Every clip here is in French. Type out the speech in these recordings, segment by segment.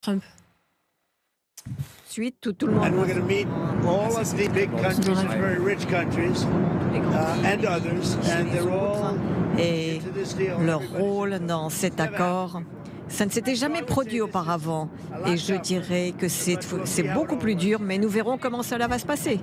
Trump. Ensuite, tout le monde. And we're going to meet all of the big countries, very rich countries, and others, and they're all Et into this deal. leur rôle dans cet accord, ça ne s'était jamais produit auparavant. Et je dirais que c'est beaucoup plus dur, mais nous verrons comment cela va se passer.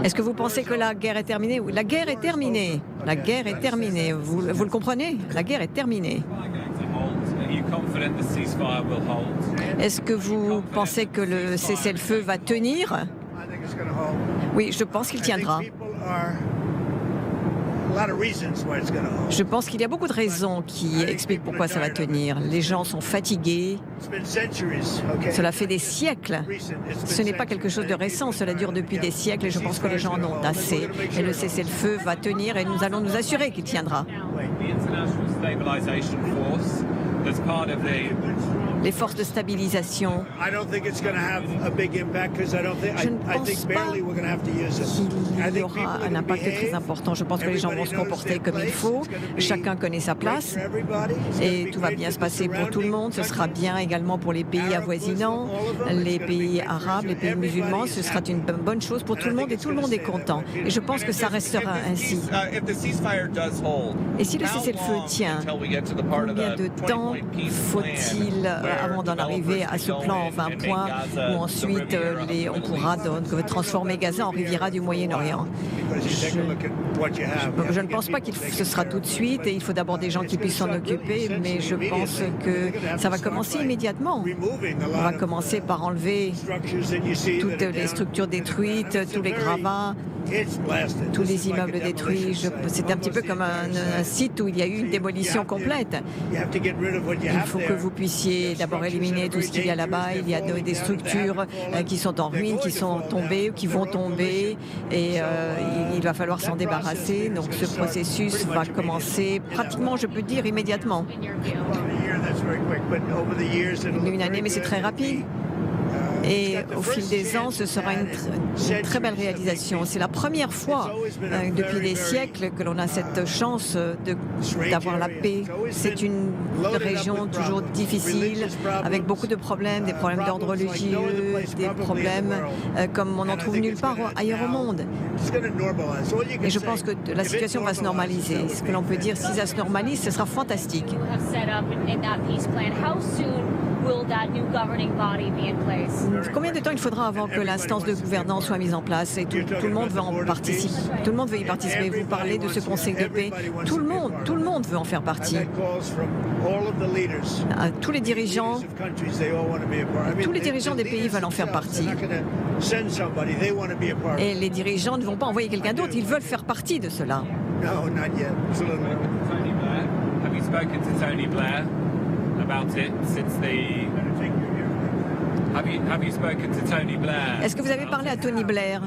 Est-ce que vous pensez que la guerre est terminée? Oui, la guerre est terminée. La guerre est terminée. Vous le comprenez? La guerre est terminée. Est-ce que vous pensez que le cessez-le-feu va tenir? I think it's going to hold. Oui, je pense qu'il I think tiendra. people are a lot of reasons why it's going to hold. Je pense qu'il y a beaucoup de raisons qui expliquent pourquoi ça va tenir. Les gens sont fatigués. It's been centuries, okay? Cela fait des siècles. Ce n'est pas quelque chose de récent, cela dure depuis des siècles et je pense que les gens en ont assez. Et le cessez-le-feu va tenir et nous allons nous assurer qu'il tiendra. Les forces de stabilisation, I don't think it's going to have a big impact because I Je ne think pense pas barely we're going to have to use it. I il y think aura people are un gonna impact très behave. important. Je pense que les gens vont se comporter comme il faut. Chacun connaît sa place et tout va bien se passer pour tout le monde. Ce sera bien également pour les pays avoisinants, les pays arabes, les pays musulmans. Ce sera une bonne chose pour tout le monde et tout le monde est content. Et je pense que ça restera ainsi. Et si le cessez-le-feu tient, combien de temps faut-il avant d'en arriver à ce plan en 20 points où ensuite on pourra donc transformer Gaza en Riviera du Moyen-Orient? Je ne pense pas que ce sera tout de suite et il faut d'abord des gens qui puissent s'en occuper, mais je pense que ça va commencer immédiatement. On va commencer par enlever toutes les structures détruites, tous les gravats, tous les immeubles détruits. C'est un petit peu comme un site où il y a eu une démolition complète. Il faut que vous puissiez d'abord éliminer tout ce qu'il y a là-bas. Il y a des structures qui sont en ruine, qui sont tombées, qui vont tomber et il va falloir s'en débarrasser. Donc ce processus va commencer pratiquement, je peux dire, immédiatement. Une année, mais c'est très rapide. Et au fil des ans, ce sera une très belle réalisation. C'est la première fois depuis des siècles que l'on a cette chance d'avoir la paix. C'est une région toujours difficile, avec beaucoup de problèmes, des problèmes d'ordre religieux, des problèmes comme on n'en trouve nulle part ailleurs au monde. Et je pense que la situation va se normaliser. Ce que l'on peut dire, si ça se normalise, ce sera fantastique. Combien de temps il faudra avant que l'instance de gouvernance soit mise en place et tout le monde veut en participer. Tout le monde veut y participer. Vous parlez de ce Conseil de paix. Tout le monde veut en faire partie. Tous les dirigeants des pays veulent en faire partie. Et les dirigeants ne vont pas envoyer quelqu'un d'autre. Ils veulent faire partie de cela. No, not yet. Tony Blair, have you spoken to Tony Blair about it since the? Have you spoken to Tony Blair? Est-ce que vous avez parlé à Tony Blair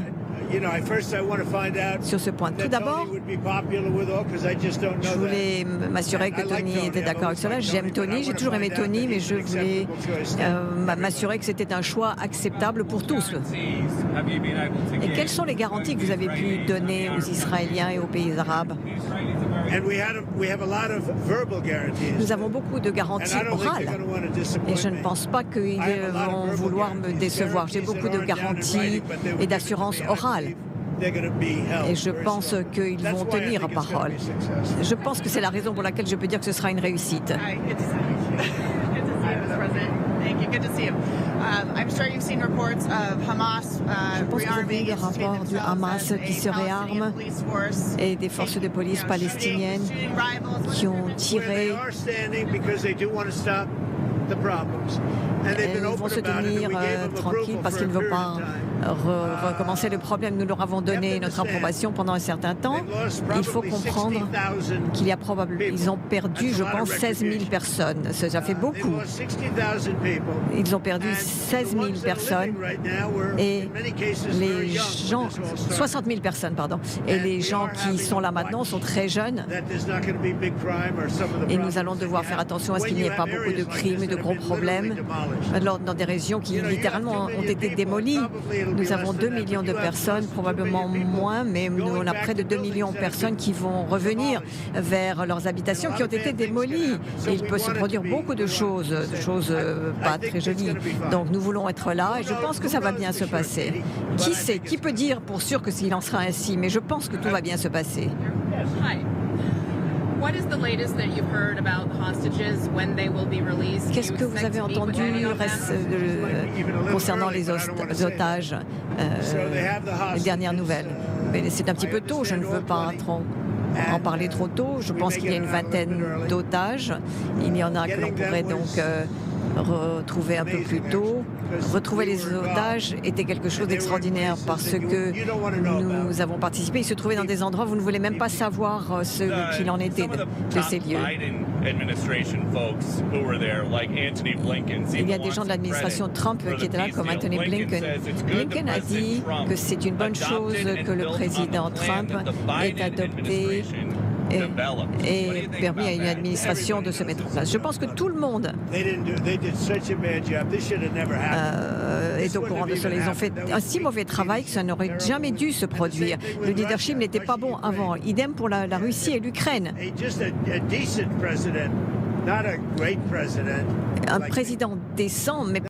You know, first I want to find out sur ce point? Tout that d'abord, Tony would be popular with all, because I just don't je know that. voulais m'assurer que Tony était d'accord avec cela. J'aime Tony, j'ai toujours aimé Tony, mais je voulais m'assurer que c'était un choix acceptable pour tous. Et quelles sont les garanties que vous avez pu donner aux Israéliens et aux pays arabes? And we have a lot of verbal guarantees. Nous avons beaucoup de garanties And I don't think orales. they're going to want to disappoint Et je ne me. pense pas qu'ils vont vouloir me décevoir. J'ai beaucoup de garanties et d'assurances orales. They're going to be held Et je very pense strong. qu'ils That's vont why I tenir think it's gonna parole. be successful. Je pense que c'est la raison pour laquelle je peux dire que ce sera une réussite. Hi, good to see you. Good to see you, Mr. President. Thank you. Good to see you. I'm sure you've seen reports of Hamas Je pense que vous avez vu rearming le its statement rapport du themselves Hamas as qui a se réarme Palestinian police force et des forces de police palestiniennes shooting rivals. qui ont Where they tiré. are standing because they do want to stop the problems. And they've Ils been vont open se about it. tenir And we gave them tranquilles approval parce for qu'ils a ne veulent period pas of time. recommencer le problème. Nous leur avons donné notre approbation pendant un certain temps. Il faut comprendre qu'il y a ils ont perdu, je pense, 16 000 personnes. Ça fait beaucoup. Ils ont perdu 16 000 personnes et les gens, 60 000 personnes, pardon. Et les gens qui sont là maintenant sont très jeunes et nous allons devoir faire attention à ce qu'il n'y ait pas beaucoup de crimes et de gros problèmes dans des régions qui littéralement ont été démolies. Nous avons 2 millions de personnes, probablement moins, mais on a près de 2 millions de personnes qui vont revenir vers leurs habitations qui ont été démolies. Et il peut se produire beaucoup de choses pas très jolies. Donc nous voulons être là et je pense que ça va bien se passer. Qui sait, qui peut dire pour sûr que s'il en sera ainsi, mais je pense que tout va bien se passer. Qu'est-ce que vous avez entendu concernant les otages, les dernières nouvelles? C'est un petit peu tôt, je ne veux pas en parler trop tôt. Je pense qu'il y a une vingtaine d'otages. Il y en a que l'on pourrait donc retrouver un peu plus tôt. Retrouver les otages était quelque chose d'extraordinaire parce que nous avons participé. Ils se trouvaient dans des endroits où vous ne voulez même pas savoir ce qu'il en était de ces lieux. Il y a des gens de l'administration Trump qui étaient là, comme Anthony Blinken. Blinken a dit que c'est une bonne chose que le président Trump ait adopté et permis à une administration de se mettre en place. Je pense que tout le monde est au courant de cela. Ils ont fait un si mauvais travail que ça n'aurait jamais dû se produire. Le leadership n'était pas bon avant. Idem pour la Russie et l'Ukraine. Un président décent, mais